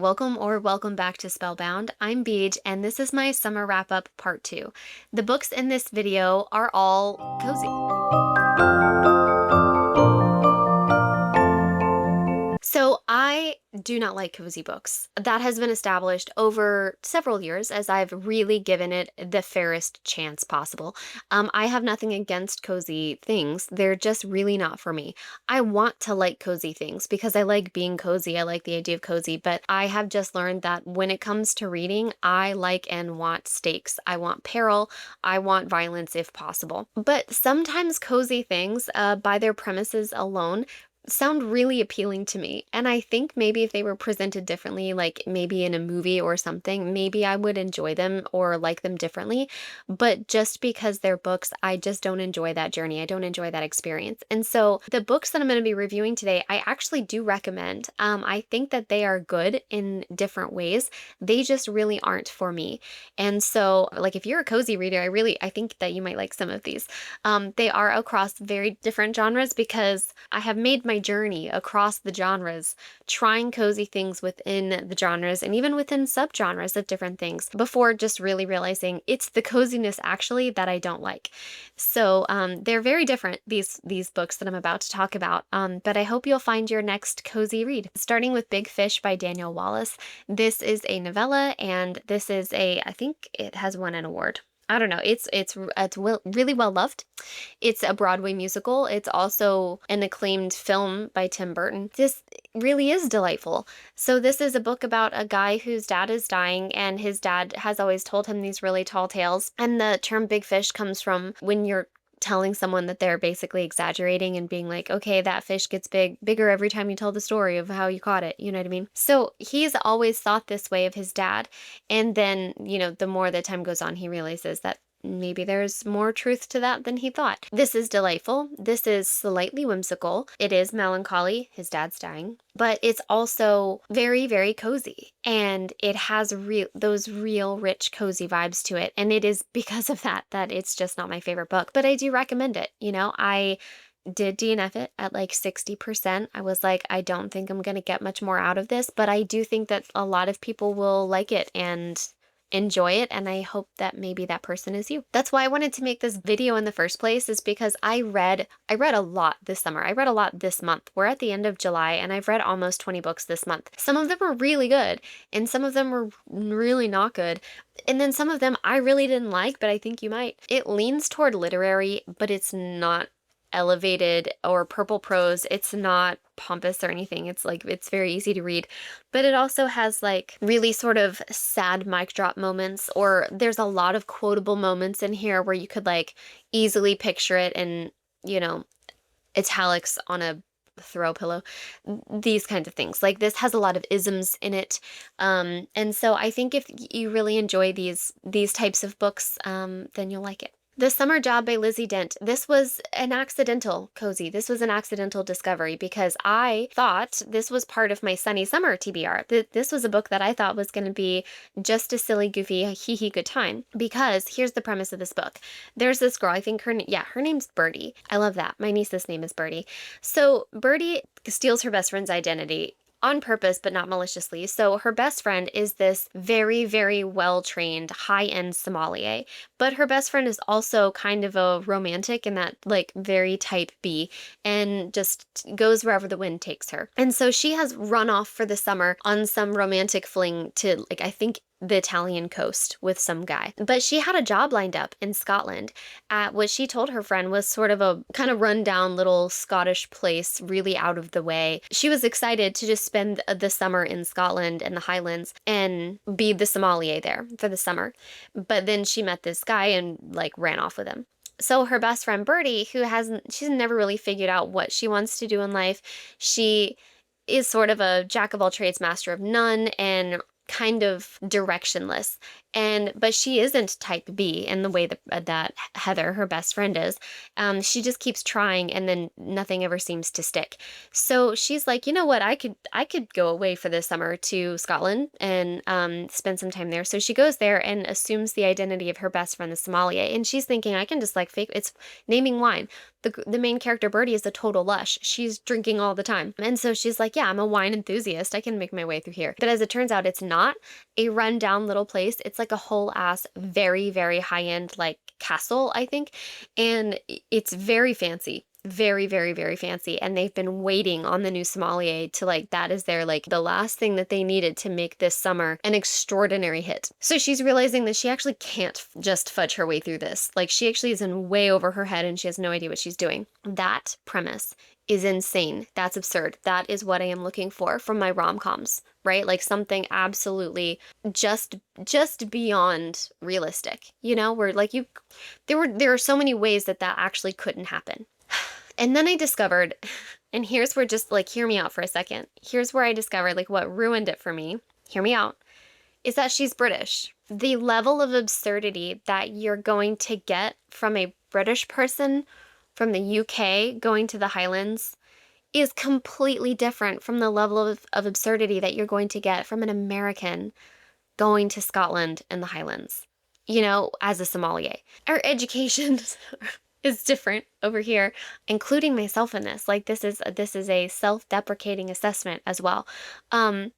Welcome back to Spellbound. I'm BEEJ, and this is my summer wrap-up part 2. The books in this video are all cozy. So I do not like cozy books. That has been established over several years as I've really given it the fairest chance possible. I have nothing against cozy things. They're just really not for me. I want to like cozy things because I like being cozy. I like the idea of cozy, but I have just learned that when it comes to reading, I like and want stakes. I want peril. I want violence if possible. But sometimes cozy things, by their premises alone, sound really appealing to me. And I think maybe if they were presented differently, like maybe in a movie or something, maybe I would enjoy them or like them differently. But just because they're books, I just don't enjoy that journey. I don't enjoy that experience. And so the books that I'm going to be reviewing today, I actually do recommend. I think that they are good in different ways. They just really aren't for me. And so, like, if you're a cozy reader, I think that you might like some of these. They are across very different genres because I have made my journey across the genres, trying cozy things within the genres and even within subgenres of different things before just really realizing it's the coziness actually that I don't like. So they're very different, these books that I'm about to talk about, but I hope you'll find your next cozy read. Starting with Big Fish by Daniel Wallace. This is a novella, and this is I think it has won an award. I don't know. It's really well loved. It's a Broadway musical. It's also an acclaimed film by Tim Burton. This really is delightful. So this is a book about a guy whose dad is dying, and his dad has always told him these really tall tales. And the term big fish comes from when you're telling someone that they're basically exaggerating and being like, okay, that fish gets bigger every time you tell the story of how you caught it. You know what I mean? So he's always thought this way of his dad. And then, the more the time goes on, he realizes that maybe there's more truth to that than he thought. This is delightful. This is slightly whimsical. It is melancholy. His dad's dying. But it's also very, very cozy. And it has those real rich, cozy vibes to it. And it is because of that it's just not my favorite book. But I do recommend it. I did DNF it at like 60%. I was like, I don't think I'm going to get much more out of this, but I do think that a lot of people will like it and enjoy it, and I hope that maybe that person is you. That's why I wanted to make this video in the first place, is because I read a lot this summer. I read a lot this month. We're at the end of July, and I've read almost 20 books this month. Some of them were really good, and some of them were really not good. And then some of them I really didn't like, but I think you might. It leans toward literary, but it's not elevated or purple prose. It's not pompous or anything. It's very easy to read, but it also has like really sort of sad mic drop moments, or there's a lot of quotable moments in here where you could like easily picture it in, italics on a throw pillow, these kinds of things. Like, this has a lot of isms in it, and so I think if you really enjoy these types of books, then you'll like it. The Summer Job by Lizzie Dent. This was an accidental cozy. This was an accidental discovery because I thought this was part of my Sunny Summer TBR. This was a book that I thought was going to be just a silly, goofy, hee-hee good time. Because here's the premise of this book. There's this girl, I think her name's Birdie. I love that. My niece's name is Birdie. So Birdie steals her best friend's identity on purpose, but not maliciously. So her best friend is this very, very well-trained, high-end sommelier, but her best friend is also kind of a romantic in that, like, very type B, and just goes wherever the wind takes her. And so she has run off for the summer on some romantic fling to, like, I think the Italian coast with some guy. But she had a job lined up in Scotland at what she told her friend was sort of a kind of rundown little Scottish place, really out of the way. She was excited to just spend the summer in Scotland and the Highlands and be the sommelier there for the summer. But then she met this guy and like ran off with him. So her best friend Birdie, she's never really figured out what she wants to do in life. She is sort of a jack of all trades, master of none, and kind of directionless. But she isn't type B in the way that Heather, her best friend, is. She just keeps trying, and then nothing ever seems to stick. So she's like, you know what, I could go away for this summer to Scotland and spend some time there. So she goes there and assumes the identity of her best friend, the sommelier, and she's thinking, I can just like fake, it's naming wine. The main character Birdie is a total lush. She's drinking all the time. And so she's like, yeah, I'm a wine enthusiast. I can make my way through here. But as it turns out, it's not a rundown little place. It's like a whole ass, very, very high-end like castle, I think. And it's very fancy. Very, very, very fancy. And they've been waiting on the new sommelier to like, that is their like the last thing that they needed to make this summer an extraordinary hit. So she's realizing that she actually can't just fudge her way through this. Like she actually is in way over her head and she has no idea what she's doing. That premise is insane. That's absurd. That is what I am looking for from my rom-coms, right? Like something absolutely just beyond realistic. You know, where like there are so many ways that actually couldn't happen. And then I discovered, and here's where just like, hear me out for a second. Here's where I discovered like what ruined it for me. Hear me out. Is that she's British. The level of absurdity that you're going to get from a British person from the UK going to the Highlands is completely different from the level of absurdity that you're going to get from an American going to Scotland and the Highlands, you know, as a sommelier. Our education is different over here, including myself in this. Like this is a self-deprecating assessment as well.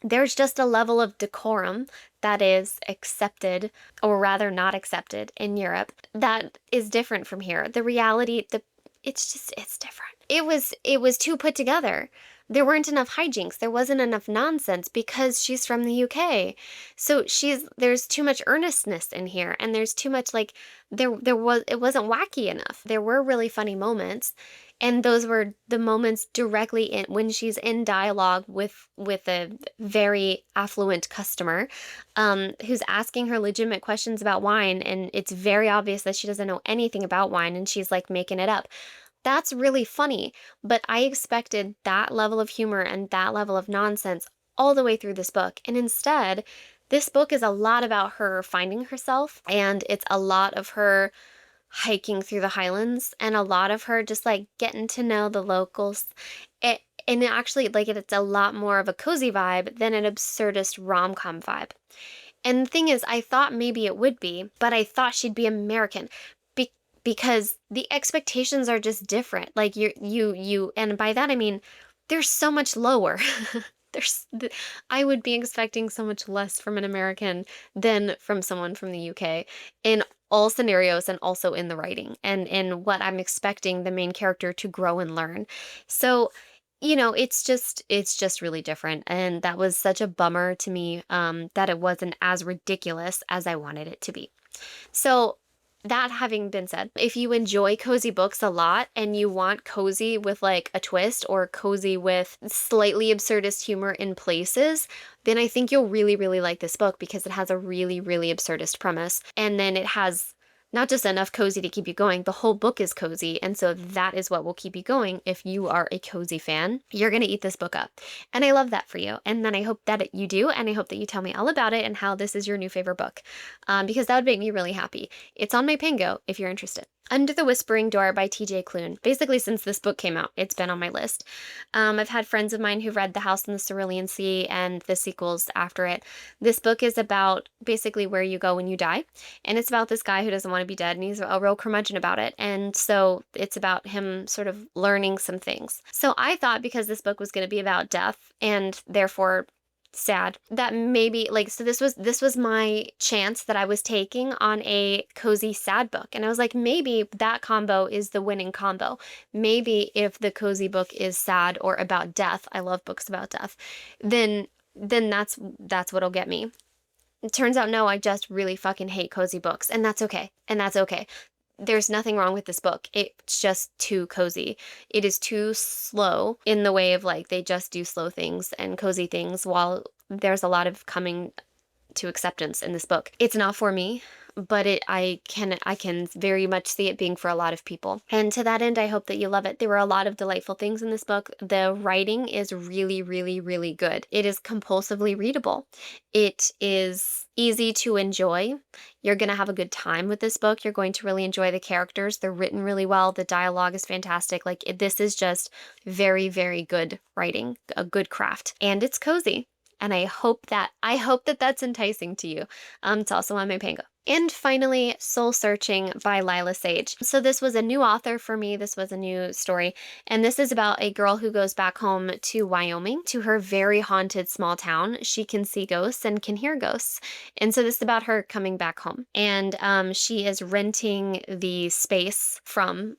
There's just a level of decorum that is accepted, or rather not accepted, in Europe that is different from here. The reality, it's different. It was too put together. There weren't enough hijinks. There wasn't enough nonsense because she's from the UK. So there's too much earnestness in here, and there's too much like it wasn't wacky enough. There were really funny moments, and those were the moments directly in when she's in dialogue with a very affluent customer, who's asking her legitimate questions about wine, and it's very obvious that she doesn't know anything about wine, and she's like making it up. That's really funny, but I expected that level of humor and that level of nonsense all the way through this book. And instead, this book is a lot about her finding herself, and it's a lot of her hiking through the Highlands and a lot of her just like getting to know the locals. And actually, like it's a lot more of a cozy vibe than an absurdist rom-com vibe. And the thing is, I thought maybe it would be, but I thought she'd be American because the expectations are just different. Like and by that I mean they're so much lower. I would be expecting so much less from an American than from someone from the UK in all scenarios, and also in the writing and in what I'm expecting the main character to grow and learn. So, you know, it's just really different, and that was such a bummer to me, that it wasn't as ridiculous as I wanted it to be. So that having been said, if you enjoy cozy books a lot and you want cozy with like a twist, or cozy with slightly absurdist humor in places, then I think you'll really, really like this book, because it has a really, really absurdist premise. And then it has not just enough cozy to keep you going, the whole book is cozy. And so that is what will keep you going. If you are a cozy fan, you're going to eat this book up. And I love that for you. And then I hope that you do. And I hope that you tell me all about it and how this is your new favorite book, because that would make me really happy. It's on my Pango if you're interested. Under the Whispering Door by T.J. Klune. Basically, since this book came out, it's been on my list. I've had friends of mine who've read The House in the Cerulean Sea and the sequels after it. This book is about basically where you go when you die. And it's about this guy who doesn't want to be dead, and he's a real curmudgeon about it. And so it's about him sort of learning some things. So I thought, because this book was going to be about death and therefore sad, that maybe like, so this was my chance that I was taking on a cozy sad book. And I was like, maybe that combo is the winning combo. Maybe if the cozy book is sad or about death, I love books about death, then that's what'll get me. It turns out, no, I just really fucking hate cozy books, and that's okay. And that's okay. There's nothing wrong with this book. It's just too cozy. It is too slow in the way of like, they just do slow things and cozy things, while there's a lot of coming to acceptance in this book. It's not for me, but I can very much see it being for a lot of people. And to that end, I hope that you love it. There were a lot of delightful things in this book. The writing is really, really, really good. It is compulsively readable. It is easy to enjoy. You're going to have a good time with this book. You're going to really enjoy the characters. They're written really well. The dialogue is fantastic. Like, this is just very, very good writing, a good craft. And it's cozy. And I hope that that's enticing to you. It's also on my Pango. And finally, Soul Searching by Lila Sage. So, this was a new author for me. This was a new story. And this is about a girl who goes back home to Wyoming, to her very haunted small town. She can see ghosts and can hear ghosts. And so, this is about her coming back home. And she is renting the space from,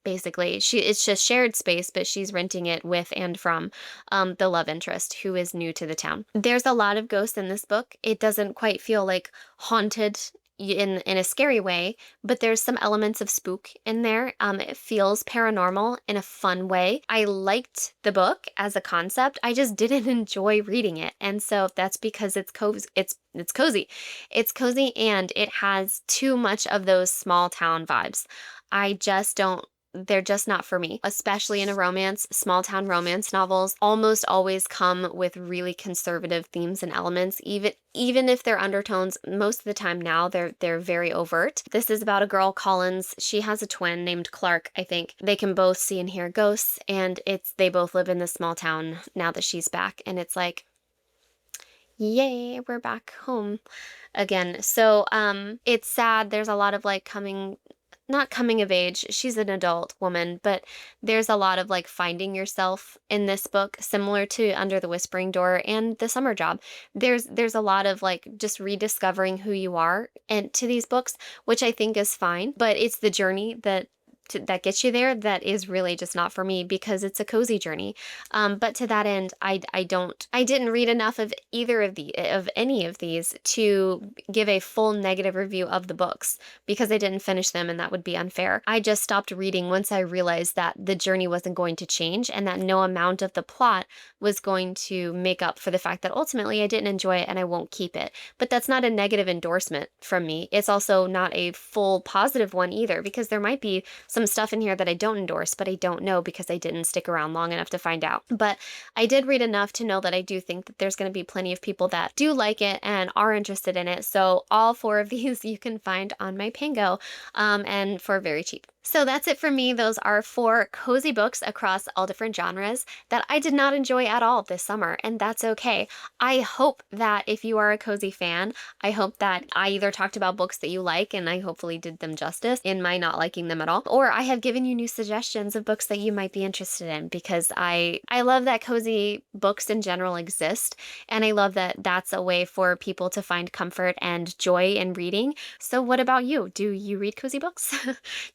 basically, it's just shared space, but she's renting it with and from the love interest who is new to the town. There's a lot of ghosts in this book. It doesn't quite feel like haunted in a scary way, but there's some elements of spook in there. It feels paranormal in a fun way. I liked the book as a concept. I just didn't enjoy reading it, and so that's because it's cozy. It's cozy. It's cozy, and it has too much of those small town vibes. I just don't, they're just not for me, especially in a romance. Small town romance novels almost always come with really conservative themes and elements, even if their undertones most of the time now they're very overt. This is about a girl, Collins. She has a twin named Clark, I think. They can both see and hear ghosts, and they both live in this small town now that she's back, and it's like, yay, we're back home again. So it's sad. There's a lot of like not coming of age. She's an adult woman, but there's a lot of like finding yourself in this book, similar to Under the Whispering Door and The Summer Job. There's a lot of like just rediscovering who you are and to these books, which I think is fine, but it's the journey that gets you there that is really just not for me, because it's a cozy journey. But to that end, I didn't read enough of of any of these to give a full negative review of the books, because I didn't finish them and that would be unfair. I just stopped reading once I realized that the journey wasn't going to change and that no amount of the plot was going to make up for the fact that ultimately I didn't enjoy it and I won't keep it. But that's not a negative endorsement from me. It's also not a full positive one either, because there might be some stuff in here that I don't endorse, but I don't know because I didn't stick around long enough to find out. But I did read enough to know that I do think that there's going to be plenty of people that do like it and are interested in it. So all four of these you can find on my Pango, and for very cheap. So that's it for me. Those are 4 cozy books across all different genres that I did not enjoy at all this summer, and that's okay. I hope that if you are a cozy fan, I hope that I either talked about books that you like and I hopefully did them justice in my not liking them at all, or I have given you new suggestions of books that you might be interested in, because I love that cozy books in general exist, and I love that that's a way for people to find comfort and joy in reading. So what about you? Do you read cozy books?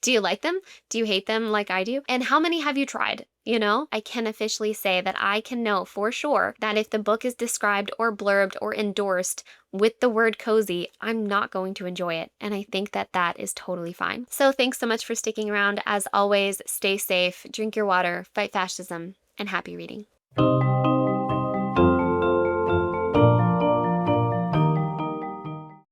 Do you like them? Do you hate them like I do? And how many have you tried? You know, I can officially say that I can know for sure that if the book is described or blurbed or endorsed with the word cozy, I'm not going to enjoy it. And I think that that is totally fine. So thanks so much for sticking around. As always, stay safe, drink your water, fight fascism, and happy reading.